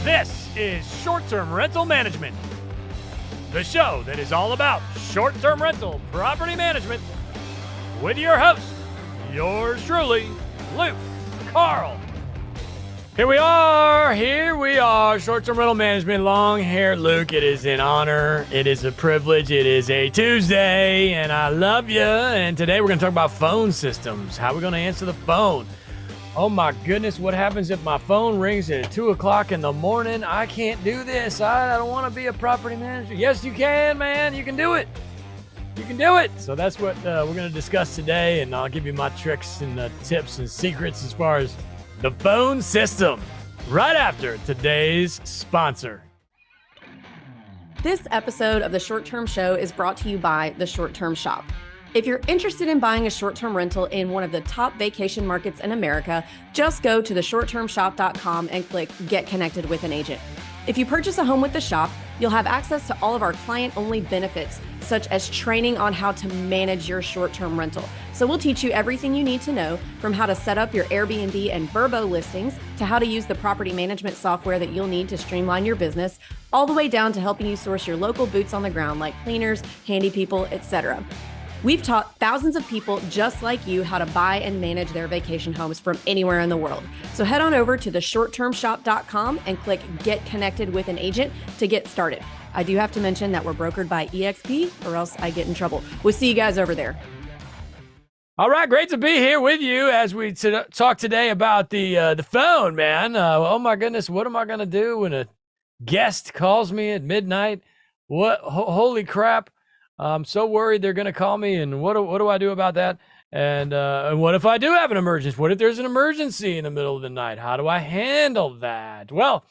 This is Short-Term Rental Management, the show that is all about short-term rental property management with your host, yours truly, Luke Carl. Here we are, Short-Term Rental Management, long-haired Luke. It is an honor, it is a privilege, it is a Tuesday, and I love you. And today we're going to talk about phone systems, how we're going to answer the phone. Oh my goodness, what happens if my phone rings at 2 o'clock in the morning? I can't do this. I don't want to be a property manager. Yes, you can, man. You can do it. You can do it. So that's what we're going to discuss today, and I'll give you my tricks and tips and secrets as far as the phone system right after today's sponsor. This episode of the Short Term Show is brought to you by The Short Term Shop. If you're interested in buying a short-term rental in one of the top vacation markets in America, just go to theshorttermshop.com and click Get Connected with an Agent. If you purchase a home with the shop, you'll have access to all of our client-only benefits, such as training on how to manage your short-term rental. So we'll teach you everything you need to know, from how to set up your Airbnb and Vrbo listings, to how to use the property management software that you'll need to streamline your business, all the way down to helping you source your local boots on the ground like cleaners, handy people, etc. We've taught thousands of people just like you how to buy and manage their vacation homes from anywhere in the world. So head on over to theshorttermshop.com and click Get Connected with an Agent to get started. I do have to mention that we're brokered by EXP, or else I get in trouble. We'll see you guys over there. All right, great to be here with you as we talk today about the phone, man. Oh my goodness, what am I going to do when a guest calls me at midnight? What? Holy crap. I'm so worried they're going to call me, and what do I do about that? And what if I do have an emergency? What if there's an emergency in the middle of the night? How do I handle that? Well,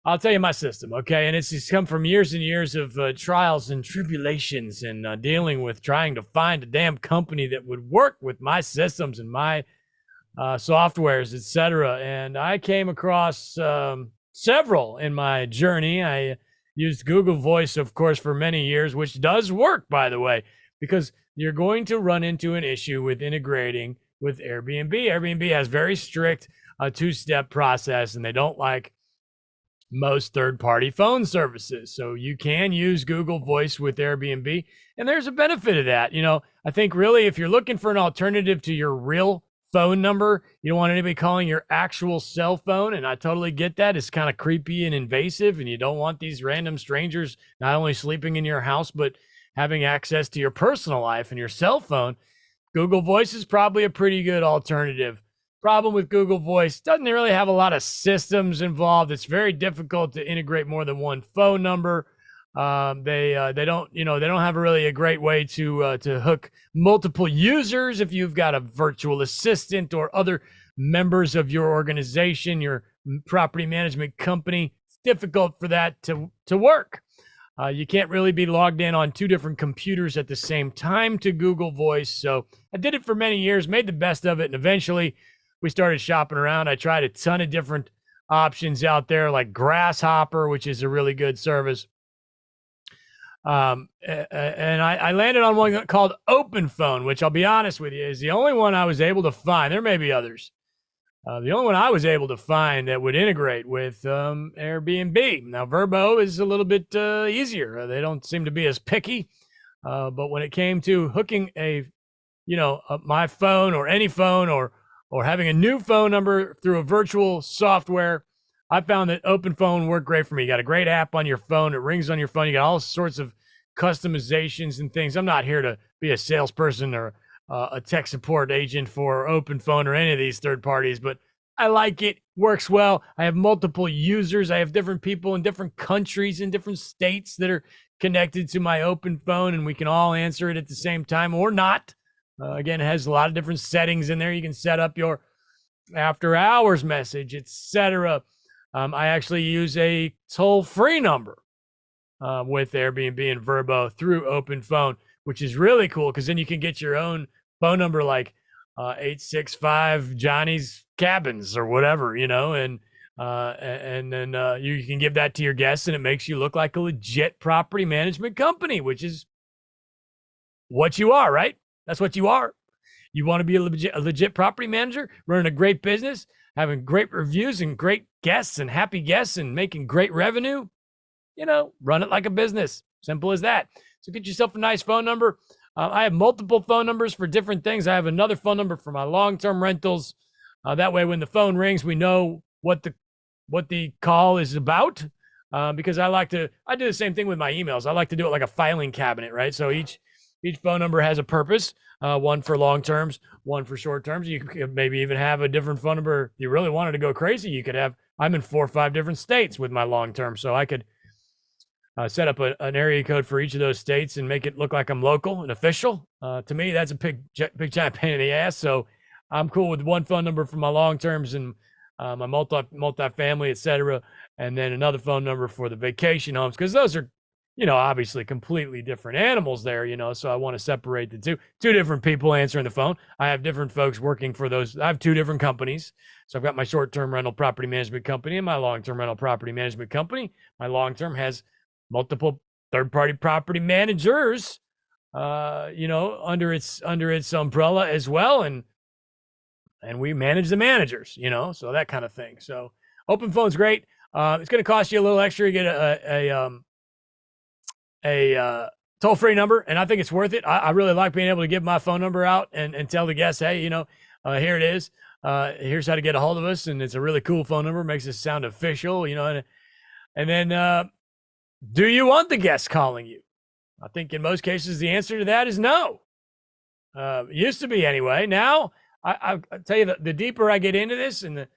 I'll tell you my system, okay? And it's just come from years and years of trials and tribulations and dealing with trying to find a damn company that would work with my systems and my softwares, etc. And I came across several in my journey. I used Google Voice, of course, for many years, which does work, by the way, because you're going to run into an issue with integrating with Airbnb. Airbnb has very strict two-step process, and they don't like most third-party phone services. So you can use Google Voice with Airbnb, and there's a benefit of that. You know, I think really if you're looking for an alternative to your real phone number, you don't want anybody calling your actual cell phone, and I totally get that. It's kind of creepy and invasive, and you don't want these random strangers not only sleeping in your house but having access to your personal life and your cell phone. Google Voice is probably a pretty good alternative. Problem with Google Voice, doesn't really have a lot of systems involved. It's very difficult to integrate more than one phone number. They don't have really a great way to hook multiple users. If you've got a virtual assistant or other members of your organization, your property management company, it's difficult for that to work. You can't really be logged in on two different computers at the same time to Google Voice. So I did it for many years, made the best of it, and eventually we started shopping around. I tried a ton of different options out there, like Grasshopper, which is a really good service. And I landed on one called OpenPhone, which I'll be honest with you is the only one I was able to find. There may be others. The only one I was able to find that would integrate with Airbnb. Now, Vrbo is a little bit easier. They don't seem to be as picky. But when it came to hooking my phone or any phone or having a new phone number through a virtual software, I found that OpenPhone worked great for me. You got a great app on your phone. It rings on your phone. You got all sorts of customizations and things. I'm not here to be a salesperson or a tech support agent for OpenPhone or any of these third parties, but I like it. Works well. I have multiple users. I have different people in different countries and different states that are connected to my OpenPhone, and we can all answer it at the same time or not. Again, it has a lot of different settings in there. You can set up your after hours message, etc. I actually use a toll-free number with Airbnb and Vrbo through OpenPhone, which is really cool because then you can get your own phone number like 865 Johnny's Cabins or whatever, and then you can give that to your guests, and it makes you look like a legit property management company, which is what you are, right? That's what you are. You want to be a legit property manager, running a great business. having great reviews and great guests and happy guests and making great revenue, run it like a business. Simple as that. So get yourself a nice phone number. I have multiple phone numbers for different things. I have another phone number for my long-term rentals. That way, when the phone rings, we know what the call is about. Because I do the same thing with my emails. I like to do it like a filing cabinet, right? So each phone number has a purpose. One for long terms, one for short terms. You could maybe even have a different phone number. If you really wanted to go crazy, you could have. I'm in 4 or 5 different states with my long term, so I could set up an area code for each of those states and make it look like I'm local and official. To me, that's a big giant pain in the ass. So I'm cool with one phone number for my long terms and my multi-family, et cetera, and then another phone number for the vacation homes, because those are, obviously completely different animals there, so I want to separate the two different people answering the phone. I have different folks working for those. I have 2 different companies. So I've got my short-term rental property management company and my long-term rental property management company. My long-term has multiple third-party property managers, under its umbrella as well. And we manage the managers, so that kind of thing. So open phone's great. It's going to cost you a little extra to get a toll-free number, and I think it's worth it. I really like being able to give my phone number out and tell the guests, hey, here it is. Here's how to get a hold of us, and it's a really cool phone number. Makes it sound official, and then do you want the guests calling you? I think in most cases the answer to that is no. It used to be anyway. Now, I tell you, the deeper I get into this and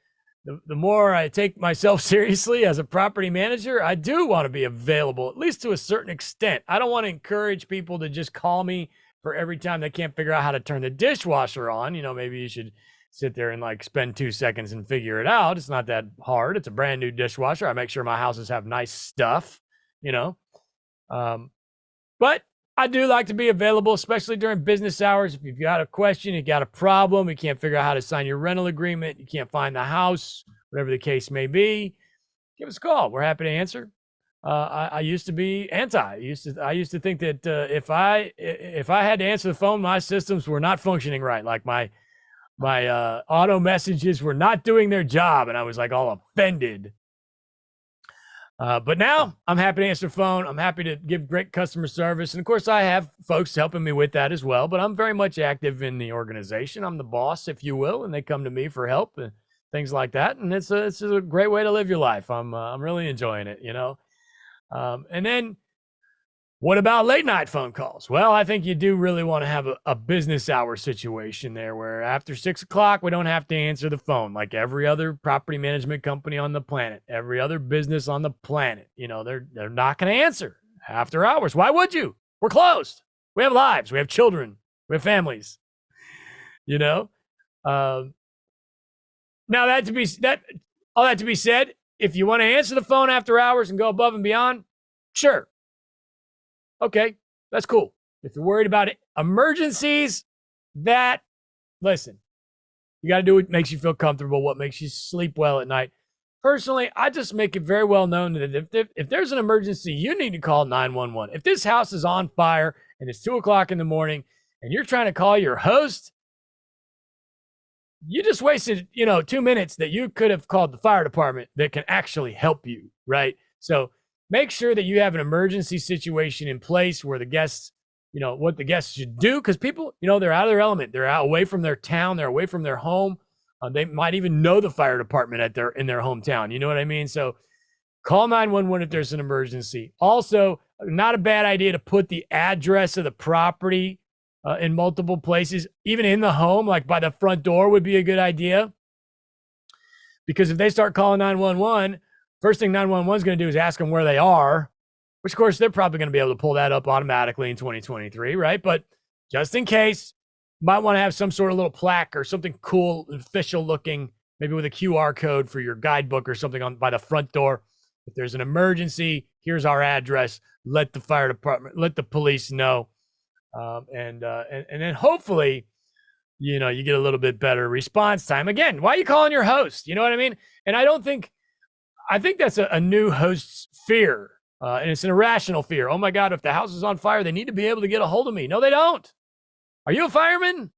the more I take myself seriously as a property manager, I do want to be available, at least to a certain extent. I don't want to encourage people to just call me for every time they can't figure out how to turn the dishwasher on. Maybe you should sit there and spend 2 seconds and figure it out. It's not that hard. It's a brand new dishwasher. I make sure my houses have nice stuff, but I do like to be available, especially during business hours. If you've got a question, you got a problem, you can't figure out how to sign your rental agreement, you can't find the house, whatever the case may be, give us a call. We're happy to answer. I used to be anti. I used to think that if I had to answer the phone, my systems were not functioning right. Like my auto messages were not doing their job, and I was all offended. But now I'm happy to answer the phone. I'm happy to give great customer service. And of course, I have folks helping me with that as well. But I'm very much active in the organization. I'm the boss, if you will, and they come to me for help and things like that. And it's a great way to live your life. I'm really enjoying it, And then what about late night phone calls? Well, I think you do really want to have a business hour situation there where after 6 o'clock, we don't have to answer the phone like every other property management company on the planet, every other business on the planet. They're not going to answer after hours. Why would you? We're closed. We have lives. We have children. We have families. Now all that to be said, if you want to answer the phone after hours and go above and beyond, sure. Okay, that's cool. If you're worried about emergencies, listen, you got to do what makes you feel comfortable, what makes you sleep well at night. Personally, I just make it very well known that if there's an emergency, you need to call 911. If this house is on fire and it's 2 o'clock in the morning and you're trying to call your host, you just wasted, 2 minutes that you could have called the fire department that can actually help you, right? So make sure that you have an emergency situation in place where the guests, what the guests should do, because people, they're out of their element. They're out away from their town. They're away from their home. They might even know the fire department in their hometown. You know what I mean? So call 911 if there's an emergency. Also, not a bad idea to put the address of the property in multiple places, even in the home, like by the front door would be a good idea. Because if they start calling 911, first thing 911 is going to do is ask them where they are, which, of course, they're probably going to be able to pull that up automatically in 2023, right? But just in case, you might want to have some sort of little plaque or something cool, official looking, maybe with a QR code for your guidebook or something by the front door. If there's an emergency, here's our address. Let the fire department, let the police know. And then hopefully, you get a little bit better response time. Again, why are you calling your host? You know what I mean? And I think that's a new host's fear, and it's an irrational fear. Oh, my God, if the house is on fire, they need to be able to get a hold of me. No, they don't. Are you a fireman?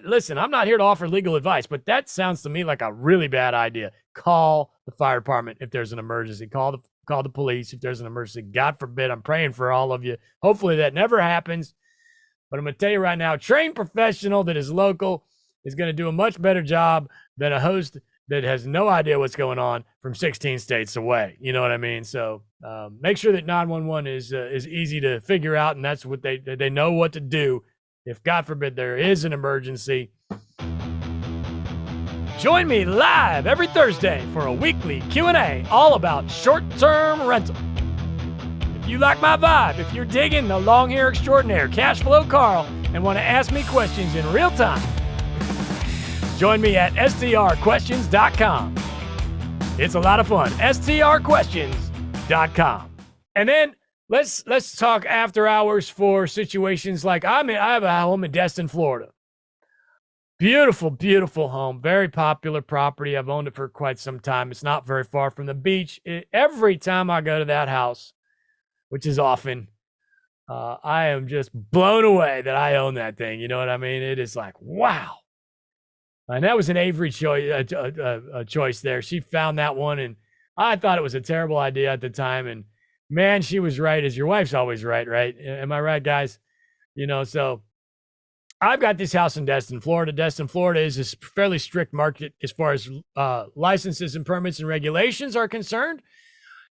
Listen, I'm not here to offer legal advice, but that sounds to me like a really bad idea. Call the fire department if there's an emergency. Call the police if there's an emergency. God forbid, I'm praying for all of you. Hopefully that never happens. But I'm going to tell you right now, a trained professional that is local is going to do a much better job than a host that has no idea what's going on from 16 states away. You know what I mean? So make sure that 911 is easy to figure out, and that's what they know what to do if, God forbid, there is an emergency. Join me live every Thursday for a weekly Q&A all about short-term rental. If you like my vibe, if you're digging the long hair extraordinaire, Cash Flow Carl, and want to ask me questions in real time, join me at strquestions.com. It's a lot of fun. strquestions.com. And then let's talk after hours for situations like I have a home in Destin, Florida. Beautiful, beautiful home. Very popular property. I've owned it for quite some time. It's not very far from the beach. Every time I go to that house, which is often, I am just blown away that I own that thing. You know what I mean? It is like, wow. And that was an Avery choice there. She found that one, and I thought it was a terrible idea at the time. And man, she was right, as your wife's always right, right? Am I right, guys? You know, so I've got this house in Destin, Florida. Destin, Florida is a fairly strict market as far as licenses and permits and regulations are concerned.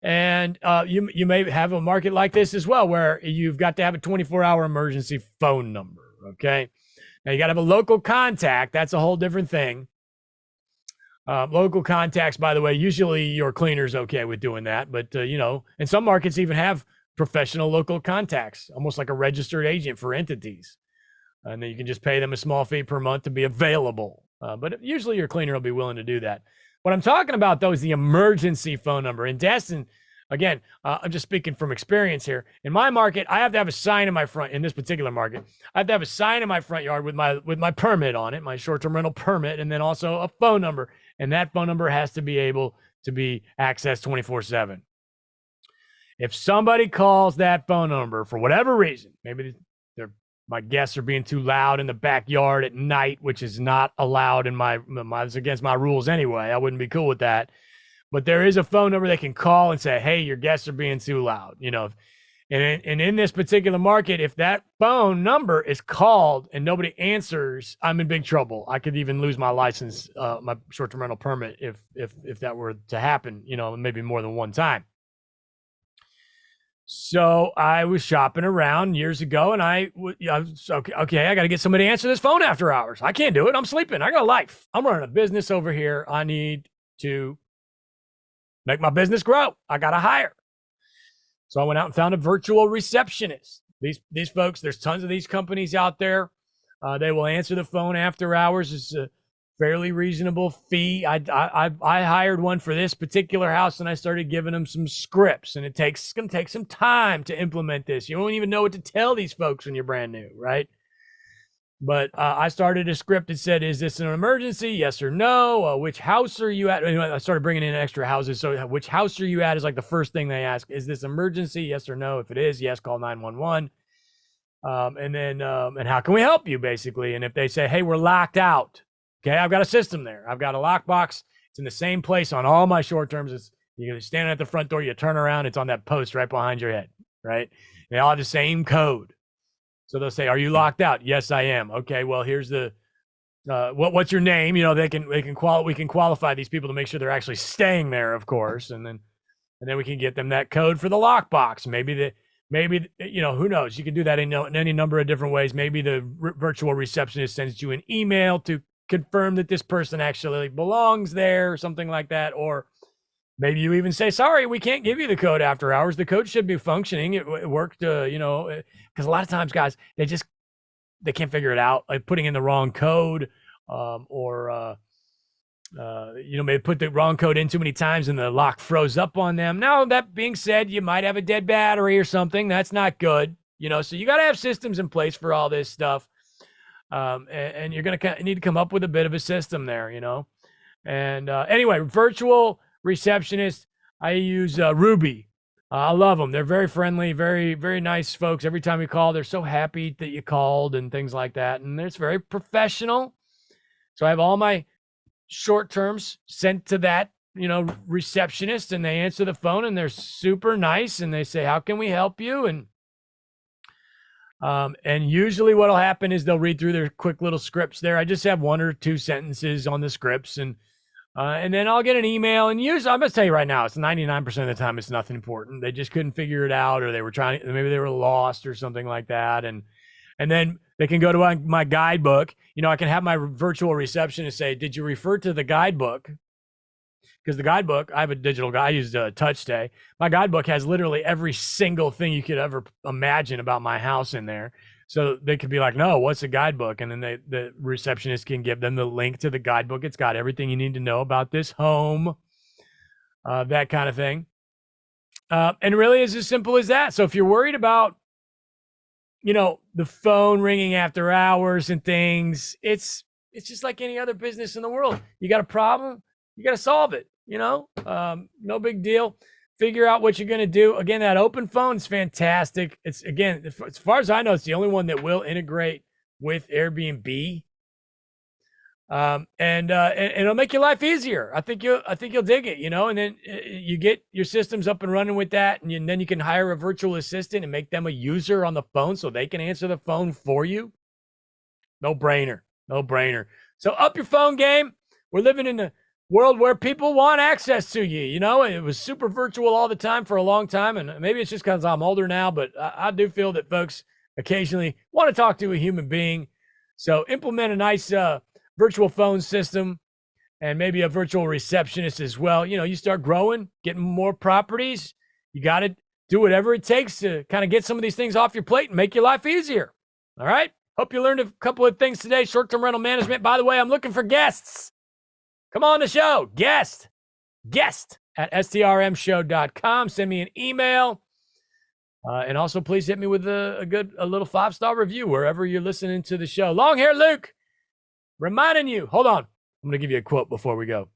And you may have a market like this as well, where you've got to have a 24-hour emergency phone number, okay? Now, you got to have a local contact. That's a whole different thing. Local contacts, by the way, usually your cleaner's okay with doing that. But, and some markets even have professional local contacts, almost like a registered agent for entities. And then you can just pay them a small fee per month to be available. But usually your cleaner will be willing to do that. What I'm talking about, though, is the emergency phone number. In Destin, again, I'm just speaking from experience here. In my market, I have to have a sign in my front, in this particular market, I have to have a sign in my front yard with my permit on it, my short-term rental permit, and then also a phone number. And that phone number has to be able to be accessed 24/7. If somebody calls that phone number for whatever reason, maybe my guests are being too loud in the backyard at night, which is not allowed in it's against my rules anyway. I wouldn't be cool with that. But there is a phone number they can call and say, hey, your guests are being too loud. And in this particular market, if that phone number is called and nobody answers, I'm in big trouble. I could even lose my license, my short-term rental permit if that were to happen, maybe more than one time. So I was shopping around years ago, and I was okay. I got to get somebody to answer this phone after hours. I can't do it. I'm sleeping. I got a life. I'm running a business over here. I need to make my business grow. I got to hire. So I went out and found a virtual receptionist. These folks, there's tons of these companies out there. They will answer the phone after hours. It's a fairly reasonable fee. I hired one for this particular house, and I started giving them some scripts, and it's going to take some time to implement this. You don't even know what to tell these folks when you're brand new, right? But I started a script that said, is this an emergency? Yes or no? Which house are you at? Anyway, I started bringing in extra houses. So which house are you at is like the first thing they ask. Is this emergency? Yes or no? If it is, yes, call 911. And then, and how can we help you, basically? And if they say, hey, we're locked out. Okay, I've got a system there. I've got a lockbox. It's in the same place on all my short terms. You're standing at the front door, you turn around, it's on that post right behind your head, right? They all have the same code. So they'll say, are you locked out? Yes, I am. Okay, well, here's the, what's your name? We can qualify these people to make sure they're actually staying there, of course. And then we can get them that code for the lockbox. Maybe, who knows? You can do that in any number of different ways. Maybe the virtual receptionist sends you an email to confirm that this person actually belongs there or something like that. Or maybe you even say, sorry, we can't give you the code after hours. The code should be functioning. It worked, because a lot of times, guys, they can't figure it out, like putting in the wrong code, maybe put the wrong code in too many times and the lock froze up on them. Now, that being said, you might have a dead battery or something. That's not good. So you got to have systems in place for all this stuff. And you're going to need to come up with a bit of a system there, And anyway, virtual receptionist, I use Ruby. I love them. They're very friendly, very, very nice folks. Every time you call, they're so happy that you called and things like that. And it's very professional. So I have all my short terms sent to that, receptionist, and they answer the phone and they're super nice and they say, how can we help you? And usually what'll happen is they'll read through their quick little scripts there. I just have 1 or 2 sentences on the scripts, and then I'll get an email. And usually, I'm going to tell you right now, it's 99% of the time, it's nothing important. They just couldn't figure it out, or they were maybe they were lost or something like that. And then they can go to my guidebook. I can have my virtual receptionist say, did you refer to the guidebook? Because the guidebook, I have a digital guide. I use TouchStay. My guidebook has literally every single thing you could ever imagine about my house in there. So they could be like, no, what's a guidebook? And then the receptionist can give them the link to the guidebook. It's got everything you need to know about this home, that kind of thing. And really it's as simple as that. So if you're worried about, the phone ringing after hours and things, it's just like any other business in the world. You got a problem, you got to solve it. No big deal. Figure out what you're going to do. Again, that open phone is fantastic. It's, again, as far as I know, it's the only one that will integrate with Airbnb. And it'll make your life easier. I think you'll dig it, and then you get your systems up and running with that. And then you can hire a virtual assistant and make them a user on the phone so they can answer the phone for you. No brainer. So up your phone game. We're living in a world where people want access to you. It was super virtual all the time for a long time. And maybe it's just because I'm older now, but I do feel that folks occasionally want to talk to a human being. So implement a nice virtual phone system and maybe a virtual receptionist as well. You start growing, getting more properties. You got to do whatever it takes to kind of get some of these things off your plate and make your life easier. All right. Hope you learned a couple of things today. Short-term rental management. By the way, I'm looking for guests. Come on the show. Guest at strmshow.com. Send me an email. And also please hit me with a little 5-star review wherever you're listening to the show. Long hair Luke, reminding you, hold on. I'm going to give you a quote before we go.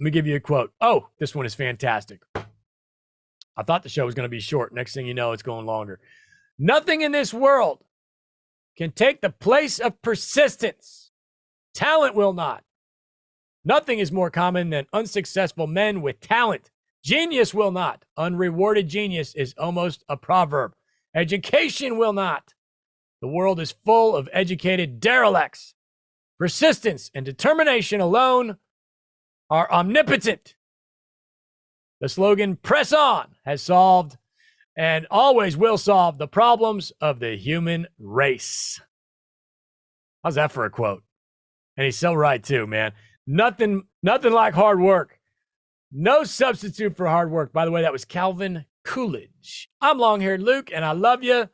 Let me give you a quote. Oh, this one is fantastic. I thought the show was going to be short. Next thing you know, it's going longer. Nothing in this world can take the place of persistence. Talent will not. Nothing is more common than unsuccessful men with talent. Genius will not. Unrewarded genius is almost a proverb. Education will not. The world is full of educated derelicts. Persistence and determination alone are omnipotent. The slogan, press on, has solved and always will solve the problems of the human race. How's that for a quote? And he's so right too, man. Nothing like hard work. No substitute for hard work. By the way, that was Calvin Coolidge. I'm long-haired Luke, and I love you.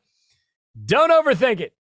Don't overthink it.